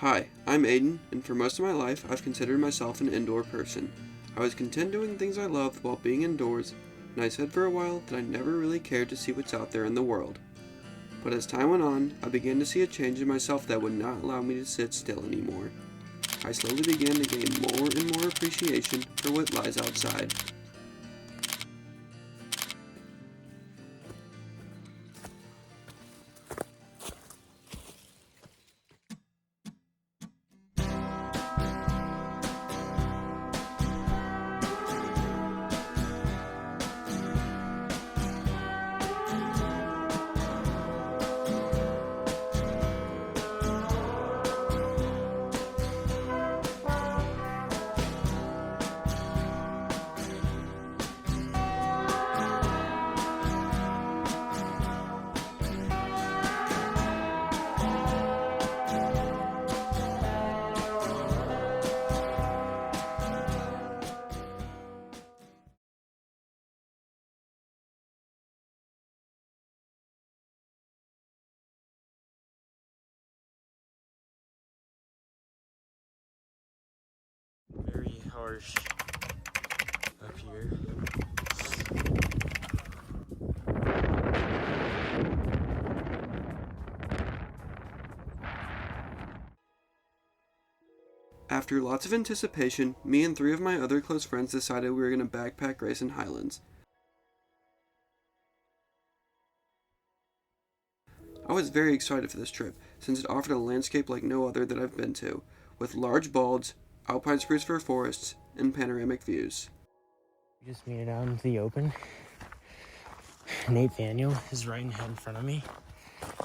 Hi, I'm Aidan, and for most of my life I've considered myself an indoor person. I was content doing things I loved while being indoors, and I said for a while that I never really cared to see what's out there in the world. But as time went on, I began to see a change in myself that would not allow me to sit still anymore. I slowly began to gain more and more appreciation for what lies outside. Very harsh up here. After lots of anticipation, me and 3 of my other close friends decided we were going to backpack race in Highlands. I was very excited for this trip, since it offered a landscape like no other that I've been to, with large balds, alpine spruce fir forests, and panoramic views. We just made it out into the open. Nate Daniel is right in front of me,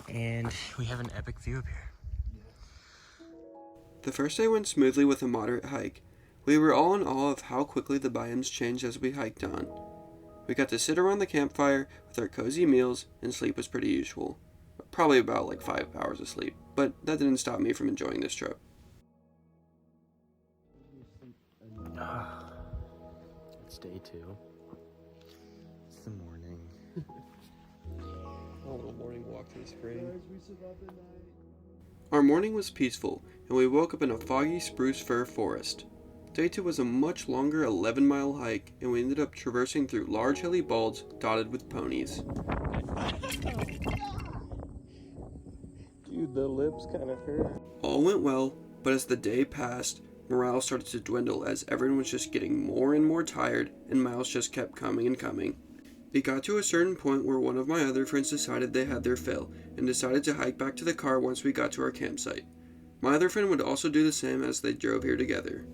and we have an epic view up here. The first day went smoothly with a moderate hike. We were all in awe of how quickly the biomes changed as we hiked on. We got to sit around the campfire with our cozy meals, and sleep was pretty usual. Probably about 5 hours of sleep, but that didn't stop me from enjoying this trip. It's day 2. It's the morning. A little morning walk to the spring. Our morning was peaceful, and we woke up in a foggy spruce fir forest. Day 2 was a much longer 11-mile hike, and we ended up traversing through large hilly balds dotted with ponies. Dude, the lips kind of hurt. All went well, but as the day passed, morale started to dwindle as everyone was just getting more and more tired, and miles just kept coming and coming. It got to a certain point where one of my other friends decided they had their fill, and decided to hike back to the car once we got to our campsite. My other friend would also do the same as they drove here together.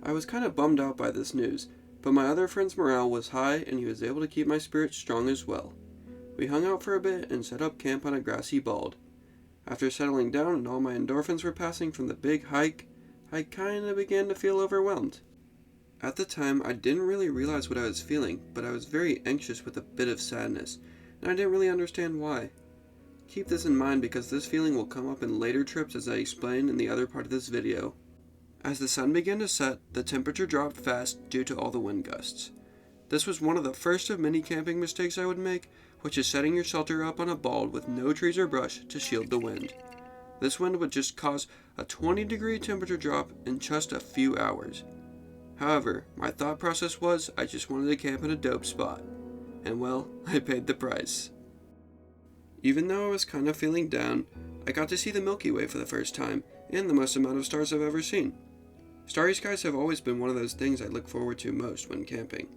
I was kind of bummed out by this news, but my other friend's morale was high and he was able to keep my spirits strong as well. We hung out for a bit and set up camp on a grassy bald. After settling down and all my endorphins were passing from the big hike, I kinda began to feel overwhelmed. At the time, I didn't really realize what I was feeling, but I was very anxious with a bit of sadness, and I didn't really understand why. Keep this in mind because this feeling will come up in later trips as I explain in the other part of this video. As the sun began to set, the temperature dropped fast due to all the wind gusts. This was one of the first of many camping mistakes I would make, which is setting your shelter up on a bald with no trees or brush to shield the wind. This wind would just cause a 20-degree temperature drop in just a few hours. However, my thought process was I just wanted to camp in a dope spot. And well, I paid the price. Even though I was kind of feeling down, I got to see the Milky Way for the first time, and the most amount of stars I've ever seen. Starry skies have always been one of those things I look forward to most when camping.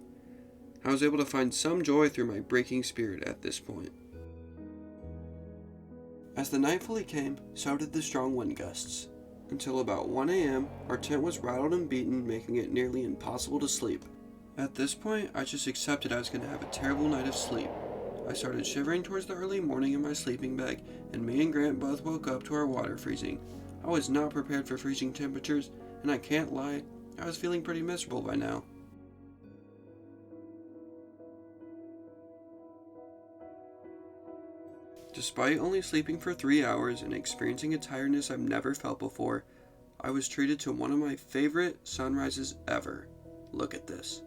I was able to find some joy through my breaking spirit at this point. As the night fully came, so did the strong wind gusts. Until about 1 a.m., our tent was rattled and beaten, making it nearly impossible to sleep. At this point, I just accepted I was going to have a terrible night of sleep. I started shivering towards the early morning in my sleeping bag, and me and Grant both woke up to our water freezing. I was not prepared for freezing temperatures, and I can't lie, I was feeling pretty miserable by now. Despite only sleeping for 3 hours and experiencing a tiredness I've never felt before, I was treated to one of my favorite sunrises ever. Look at this.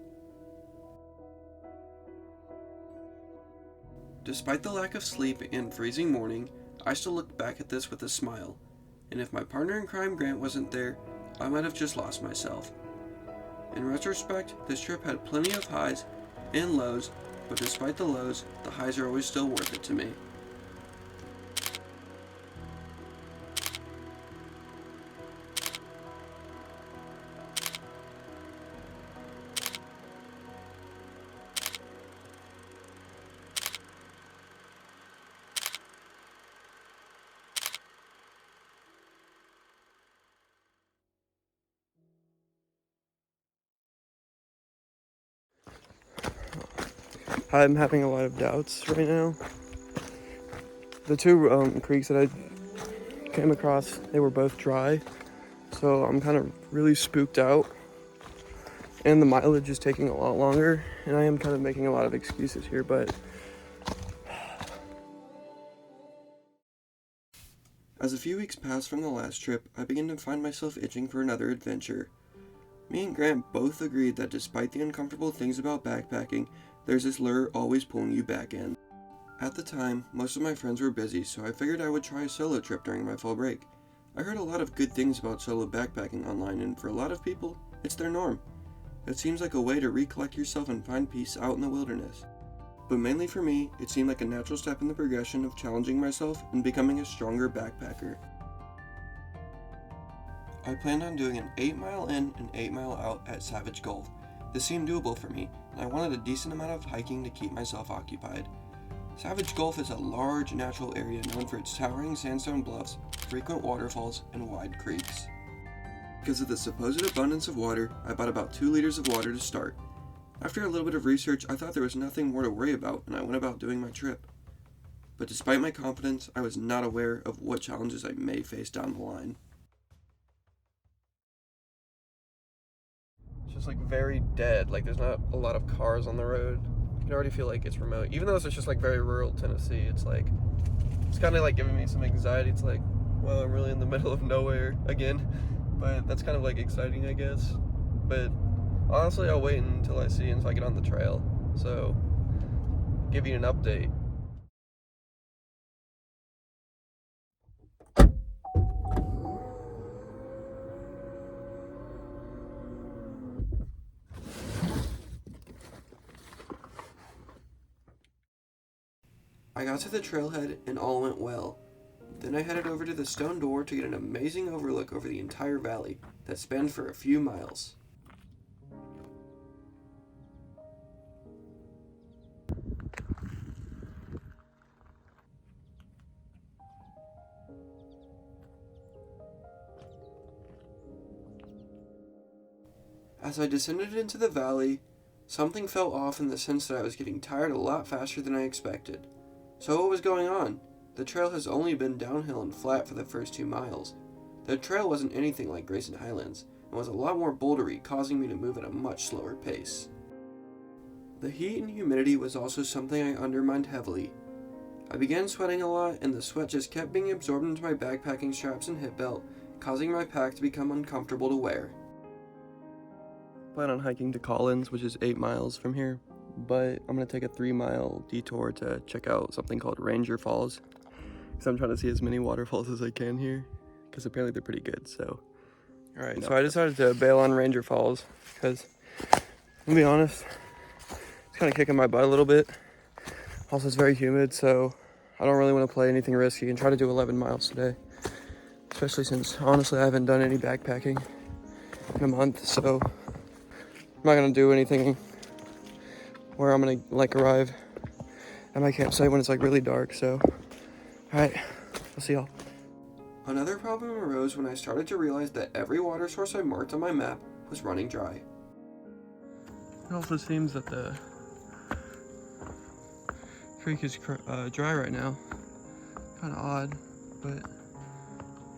Despite the lack of sleep and freezing morning, I still look back at this with a smile. and if my partner in crime Grant wasn't there, I might have just lost myself. In retrospect, this trip had plenty of highs and lows, but despite the lows, the highs are always still worth it to me. I'm having a lot of doubts right now. The two creeks that I came across, they were both dry, so I'm kind of really spooked out. And the mileage is taking a lot longer, and I am kind of making a lot of excuses here, but as a few weeks passed from the last trip, I began to find myself itching for another adventure. Me and Grant both agreed that despite the uncomfortable things about backpacking, there's this lure always pulling you back in. At the time, most of my friends were busy, so I figured I would try a solo trip during my fall break. I heard a lot of good things about solo backpacking online, and for a lot of people, it's their norm. It seems like a way to recollect yourself and find peace out in the wilderness. But mainly for me, it seemed like a natural step in the progression of challenging myself and becoming a stronger backpacker. I planned on doing an 8-mile in and 8-mile out at Savage Gulf. This seemed doable for me, and I wanted a decent amount of hiking to keep myself occupied. Savage Gulf is a large natural area known for its towering sandstone bluffs, frequent waterfalls, and wide creeks. Because of the supposed abundance of water, I bought about 2 liters of water to start. After a little bit of research, I thought there was nothing more to worry about, and I went about doing my trip. But despite my confidence, I was not aware of what challenges I may face down the line. It's just like very dead, like there's not a lot of cars on the road. You can already feel like it's remote. Even though it's just like very rural Tennessee, it's kind of like giving me some anxiety. It's like, well, I'm really in the middle of nowhere again. But that's kind of like exciting, I guess. But honestly, I'll wait until I get on the trail. So, give you an update. I got to the trailhead and all went well. Then I headed over to the stone door to get an amazing overlook over the entire valley that spanned for a few miles. As I descended into the valley, something felt off in the sense that I was getting tired a lot faster than I expected. So what was going on? The trail has only been downhill and flat for the first 2 miles. The trail wasn't anything like Grayson Highlands, and was a lot more bouldery, causing me to move at a much slower pace. The heat and humidity was also something I undermined heavily. I began sweating a lot, and the sweat just kept being absorbed into my backpacking straps and hip belt, causing my pack to become uncomfortable to wear. I plan on hiking to Collins, which is 8 miles from here, but I'm going to take a 3-mile detour to check out something called Ranger Falls, because I'm trying to see as many waterfalls as I can here, because apparently they're pretty good. So, alright, so I decided to bail on Ranger Falls, because, to be honest, it's kind of kicking my butt a little bit. Also, it's very humid, so I don't really want to play anything risky and try to do 11 miles today, especially since, honestly, I haven't done any backpacking in a month, so I'm not going to do anything where I'm going to, arrive at my campsite when it's, really dark, so, alright, I'll see y'all. Another problem arose when I started to realize that every water source I marked on my map was running dry. It also seems that the creek is dry right now. Kind of odd, but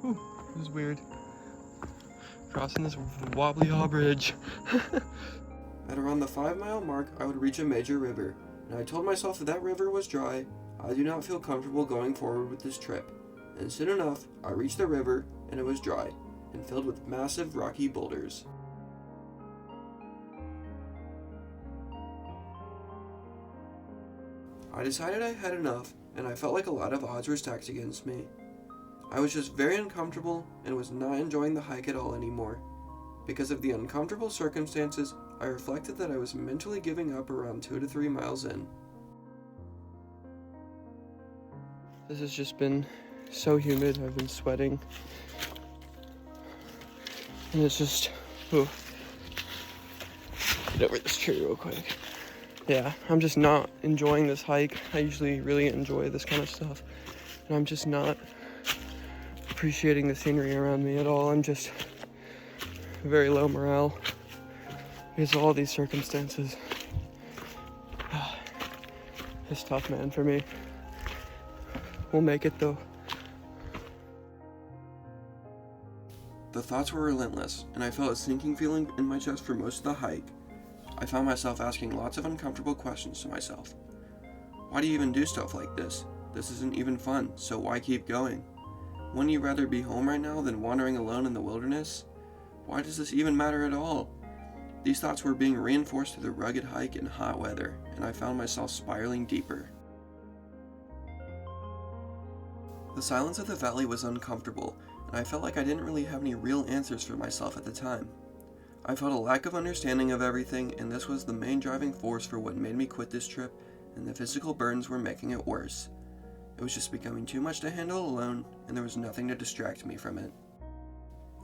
this is weird. Crossing this wobbly bridge. At around the 5-mile mark, I would reach a major river, and I told myself if that river was dry, I do not feel comfortable going forward with this trip. And soon enough, I reached the river, and it was dry, and filled with massive rocky boulders. I decided I had enough, and I felt like a lot of odds were stacked against me. I was just very uncomfortable and was not enjoying the hike at all anymore. Because of the uncomfortable circumstances, I reflected that I was mentally giving up around 2 to 3 miles in. This has just been so humid. I've been sweating. And it's just, get over this tree real quick. Yeah, I'm just not enjoying this hike. I usually really enjoy this kind of stuff. And I'm just not appreciating the scenery around me at all. I'm just very low morale because of all these circumstances. It's tough, man, for me. We'll make it though. The thoughts were relentless, and I felt a sinking feeling in my chest for most of the hike. I found myself asking lots of uncomfortable questions to myself. Why do you even do stuff like this? This isn't even fun, so why keep going? Wouldn't you rather be home right now than wandering alone in the wilderness? Why does this even matter at all? These thoughts were being reinforced through the rugged hike and hot weather, and I found myself spiraling deeper. The silence of the valley was uncomfortable, and I felt like I didn't really have any real answers for myself at the time. I felt a lack of understanding of everything, and this was the main driving force for what made me quit this trip, and the physical burdens were making it worse. It was just becoming too much to handle alone, and there was nothing to distract me from it.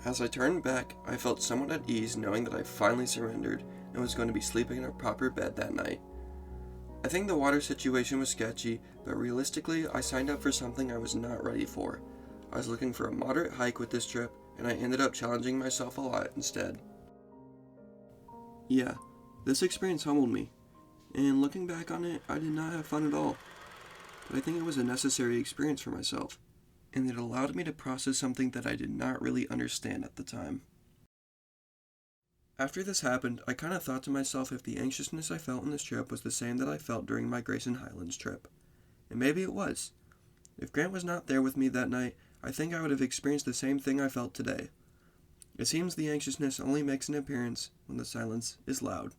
As I turned back, I felt somewhat at ease knowing that I finally surrendered and was going to be sleeping in a proper bed that night. I think the water situation was sketchy, but realistically, I signed up for something I was not ready for. I was looking for a moderate hike with this trip, and I ended up challenging myself a lot instead. Yeah, this experience humbled me, and looking back on it, I did not have fun at all. But I think it was a necessary experience for myself, and it allowed me to process something that I did not really understand at the time. After this happened, I kind of thought to myself if the anxiousness I felt on this trip was the same that I felt during my Grayson Highlands trip. And maybe it was. If Grant was not there with me that night, I think I would have experienced the same thing I felt today. It seems the anxiousness only makes an appearance when the silence is loud.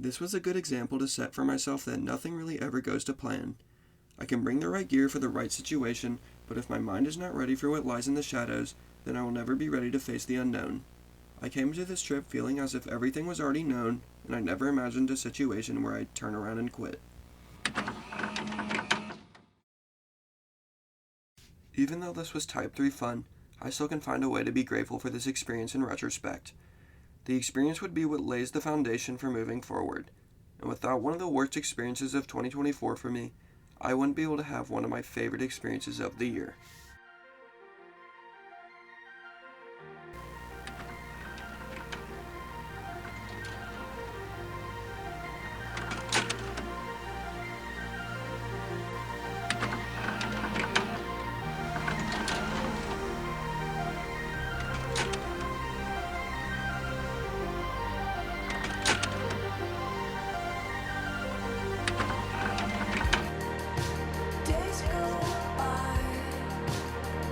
This was a good example to set for myself that nothing really ever goes to plan. I can bring the right gear for the right situation, but if my mind is not ready for what lies in the shadows, then I will never be ready to face the unknown. I came to this trip feeling as if everything was already known, and I never imagined a situation where I'd turn around and quit. Even though this was Type 3 fun, I still can find a way to be grateful for this experience in retrospect. The experience would be what lays the foundation for moving forward, and without one of the worst experiences of 2024 for me, I wouldn't be able to have one of my favorite experiences of the year. Days go by,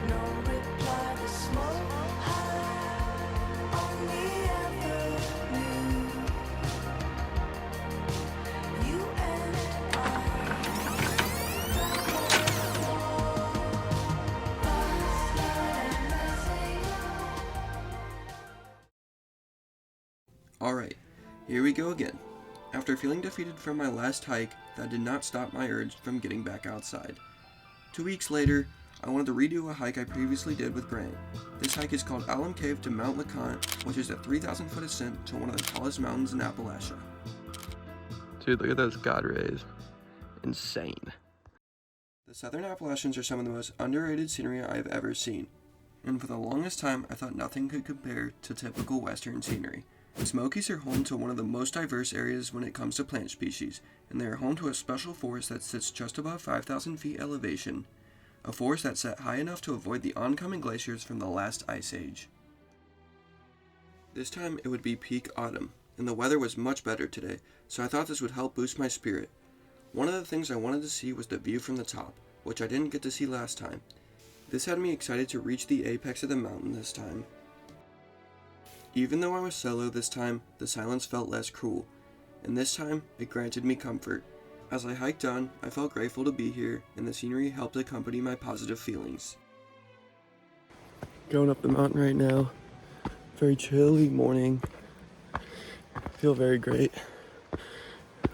no reply, the smoke high on the avenue. You and Alright, here we go again. After feeling defeated from my last hike, that did not stop my urge from getting back outside. 2 weeks later, I wanted to redo a hike I previously did with Grant. This hike is called Alum Cave to Mount LeConte, which is a 3,000 foot ascent to one of the tallest mountains in Appalachia. Dude, look at those God rays. Insane. The Southern Appalachians are some of the most underrated scenery I have ever seen, and for the longest time I thought nothing could compare to typical Western scenery. The Smokies are home to one of the most diverse areas when it comes to plant species, and they are home to a special forest that sits just above 5,000 feet elevation, a forest that sat high enough to avoid the oncoming glaciers from the last ice age. This time it would be peak autumn, and the weather was much better today, so I thought this would help boost my spirit. One of the things I wanted to see was the view from the top, which I didn't get to see last time. This had me excited to reach the apex of the mountain this time. Even though I was solo this time, the silence felt less cruel, and this time it granted me comfort. As I hiked on, I felt grateful to be here, and the scenery helped accompany my positive feelings. Going up the mountain right now. Very chilly morning. Feel very great.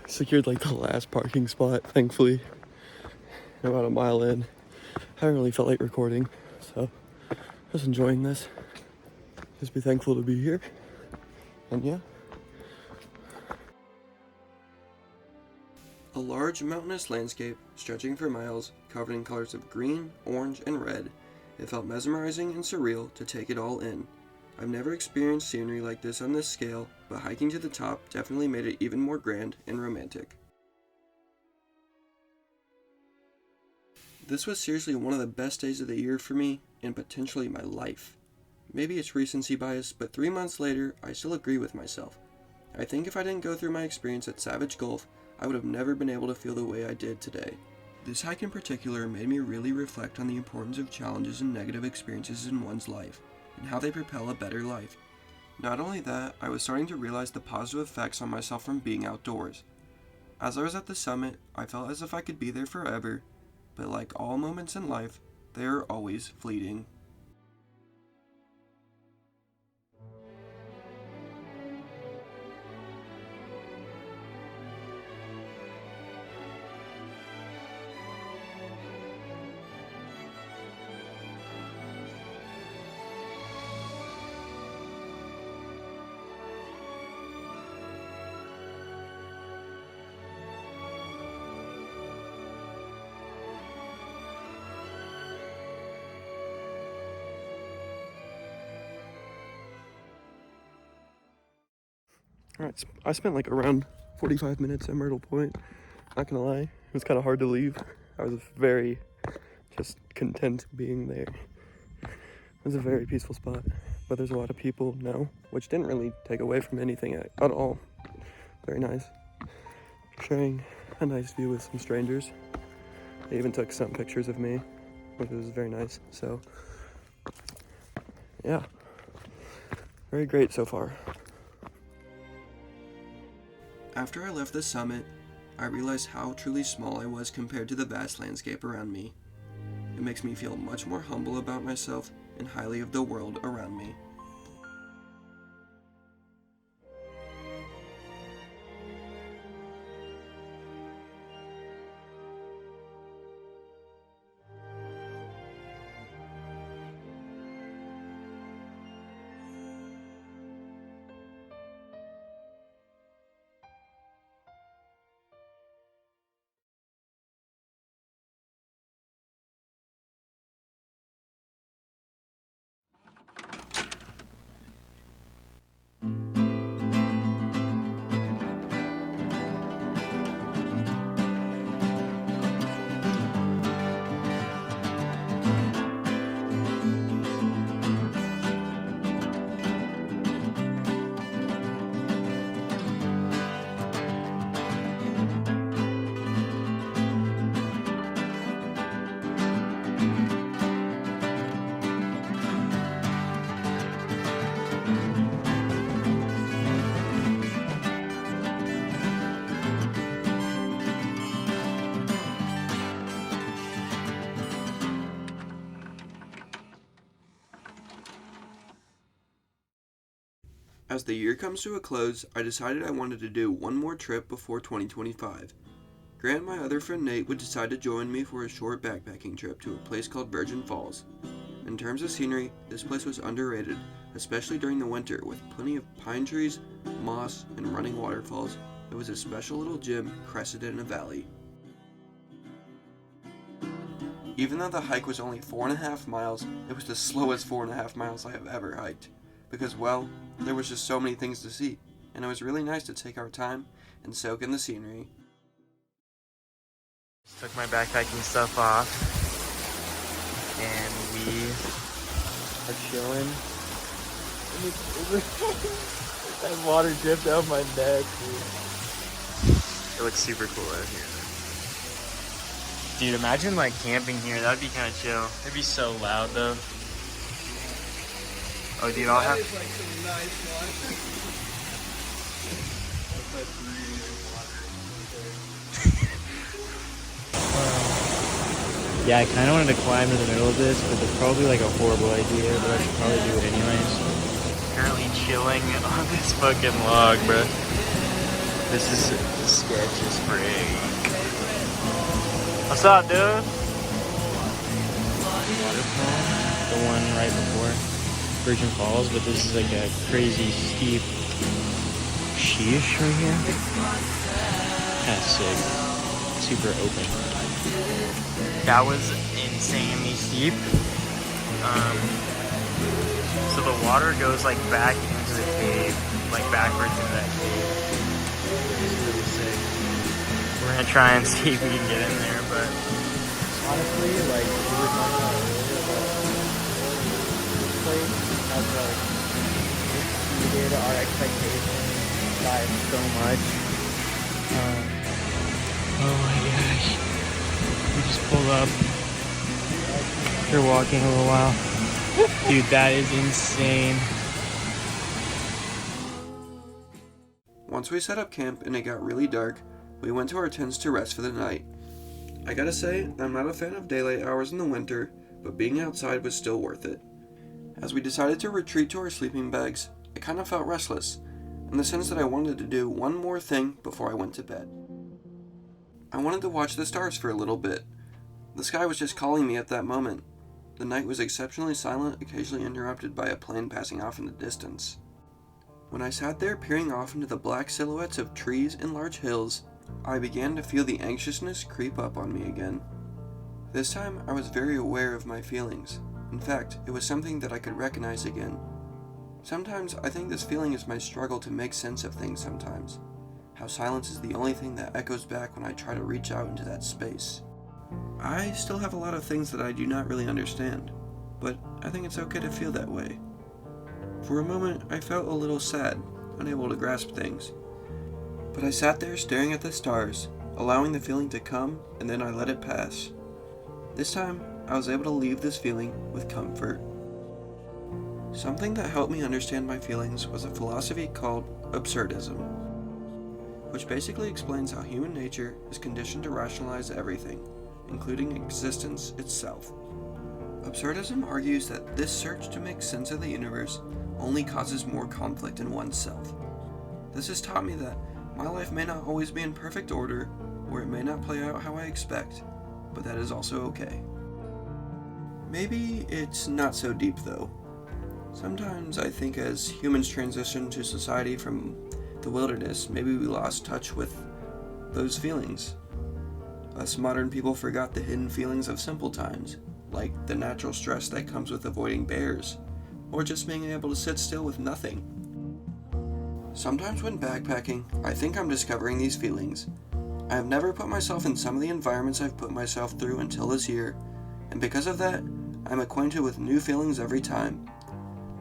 Secured like the last parking spot, thankfully. About a mile in. Haven't really felt like recording, so just enjoying this. Just be thankful to be here. And yeah. A large mountainous landscape stretching for miles, covered in colors of green, orange, and red. It felt mesmerizing and surreal to take it all in. I've never experienced scenery like this on this scale, but hiking to the top definitely made it even more grand and romantic. This was seriously one of the best days of the year for me, and potentially my life. Maybe it's recency bias, but 3 months later, I still agree with myself. I think if I didn't go through my experience at Savage Gulf, I would have never been able to feel the way I did today. This hike in particular made me really reflect on the importance of challenges and negative experiences in one's life, and how they propel a better life. Not only that, I was starting to realize the positive effects on myself from being outdoors. As I was at the summit, I felt as if I could be there forever, but like all moments in life, they are always fleeting. Alright, I spent like around 45 minutes at Myrtle Point. Not gonna lie, it was kind of hard to leave. I was very just content being there. It was a very peaceful spot, but there's a lot of people now, which didn't really take away from anything at all. Very nice. Sharing a nice view with some strangers. They even took some pictures of me, which was very nice. So, yeah, very great so far. After I left the summit, I realized how truly small I was compared to the vast landscape around me. It makes me feel much more humble about myself and highly of the world around me. As the year comes to a close, I decided I wanted to do one more trip before 2025. Grant and my other friend Nate would decide to join me for a short backpacking trip to a place called Virgin Falls. In terms of scenery, this place was underrated, especially during the winter, with plenty of pine trees, moss, and running waterfalls. It was a special little gem crested in a valley. Even though the hike was only 4.5 miles, it was the slowest 4.5 miles I have ever hiked. Because, well, there was just so many things to see, and it was really nice to take our time and soak in the scenery. Just took my backpacking stuff off, and we are chilling. That water dripped down my neck, dude. It looks super cool out here. Dude, imagine like camping here. That'd be kind of chill. It'd be so loud though. Oh, dude, I'll have. That is like some nice water. Yeah, I kind of wanted to climb to the middle of this, but it's probably like a horrible idea, but I should probably do it anyways. Currently chilling on this fucking log, bro. This is sketch as freak. What's up, dude? Waterfall, the one right before Virgin Falls, but this is like a crazy steep sheesh right here. That's sick. Super open. That was insanely steep. So the water goes like back into the cave, like backwards into that cave. It's really sick. We're gonna try and see if we can get in there, but honestly, like we were talking about earlier about this place has like exceeded our expectations by so much. Oh my gosh. We just pulled up. After walking a little while. Dude, that is insane. Once we set up camp and it got really dark, we went to our tents to rest for the night. I gotta say, I'm not a fan of daylight hours in the winter, but being outside was still worth it. As we decided to retreat to our sleeping bags, I kind of felt restless, in the sense that I wanted to do one more thing before I went to bed. I wanted to watch the stars for a little bit. The sky was just calling me at that moment. The night was exceptionally silent, occasionally interrupted by a plane passing off in the distance. When I sat there peering off into the black silhouettes of trees and large hills, I began to feel the anxiousness creep up on me again. This time, I was very aware of my feelings. In fact, it was something that I could recognize again. Sometimes I think this feeling is my struggle to make sense of things sometimes. How silence is the only thing that echoes back when I try to reach out into that space. I still have a lot of things that I do not really understand, but I think it's okay to feel that way. For a moment, I felt a little sad, unable to grasp things. But I sat there staring at the stars, allowing the feeling to come, and then I let it pass. This time, I was able to leave this feeling with comfort. Something that helped me understand my feelings was a philosophy called absurdism, which basically explains how human nature is conditioned to rationalize everything, including existence itself. Absurdism argues that this search to make sense of the universe only causes more conflict in oneself. This has taught me that my life may not always be in perfect order, or it may not play out how I expect, but that is also okay. Maybe it's not so deep though. Sometimes I think as humans transition to society from the wilderness, maybe we lost touch with those feelings. Us modern people forgot the hidden feelings of simple times, like the natural stress that comes with avoiding bears, or just being able to sit still with nothing. Sometimes when backpacking, I think I'm discovering these feelings. I have never put myself in some of the environments I've put myself through until this year, and because of that, I'm acquainted with new feelings every time.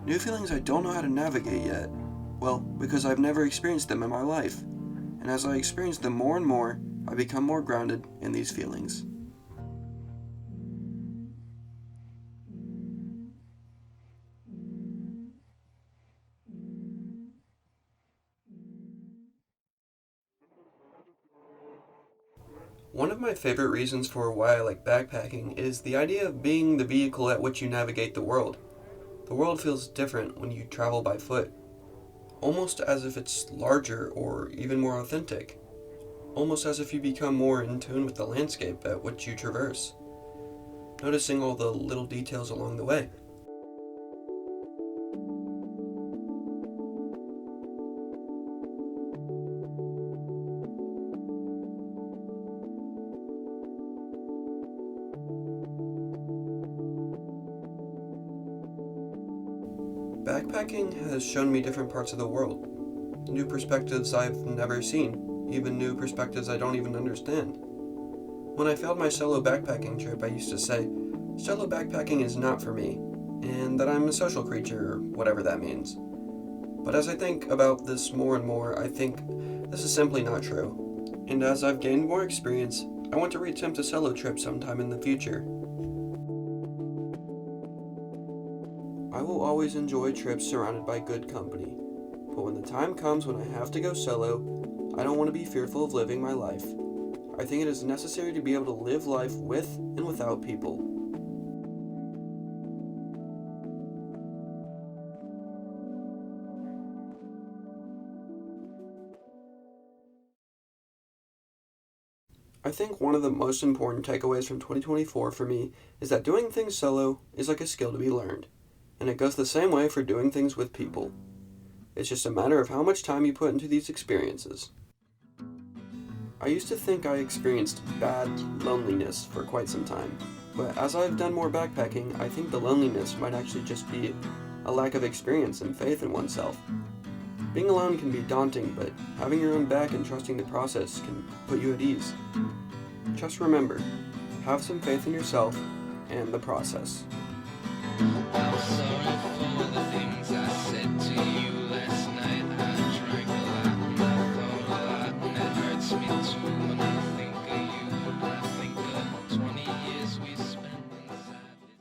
New feelings I don't know how to navigate yet. Well, because I've never experienced them in my life. And as I experience them more and more, I become more grounded in these feelings. One of my favorite reasons for why I like backpacking is the idea of being the vehicle at which you navigate the world. The world feels different when you travel by foot, almost as if it's larger or even more authentic, almost as if you become more in tune with the landscape at which you traverse, noticing all the little details along the way. Backpacking has shown me different parts of the world, new perspectives I've never seen, even new perspectives I don't even understand. When I failed my solo backpacking trip, I used to say, solo backpacking is not for me, and that I'm a social creature, or whatever that means. But as I think about this more and more, I think this is simply not true. And as I've gained more experience, I want to reattempt a solo trip sometime in the future. I will always enjoy trips surrounded by good company, but when the time comes when I have to go solo, I don't want to be fearful of living my life. I think it is necessary to be able to live life with and without people. I think one of the most important takeaways from 2024 for me is that doing things solo is like a skill to be learned, and it goes the same way for doing things with people. It's just a matter of how much time you put into these experiences. I used to think I experienced bad loneliness for quite some time, but as I've done more backpacking, I think the loneliness might actually just be a lack of experience and faith in oneself. Being alone can be daunting, but having your own back and trusting the process can put you at ease. Just remember, have some faith in yourself and the process. I'm sorry.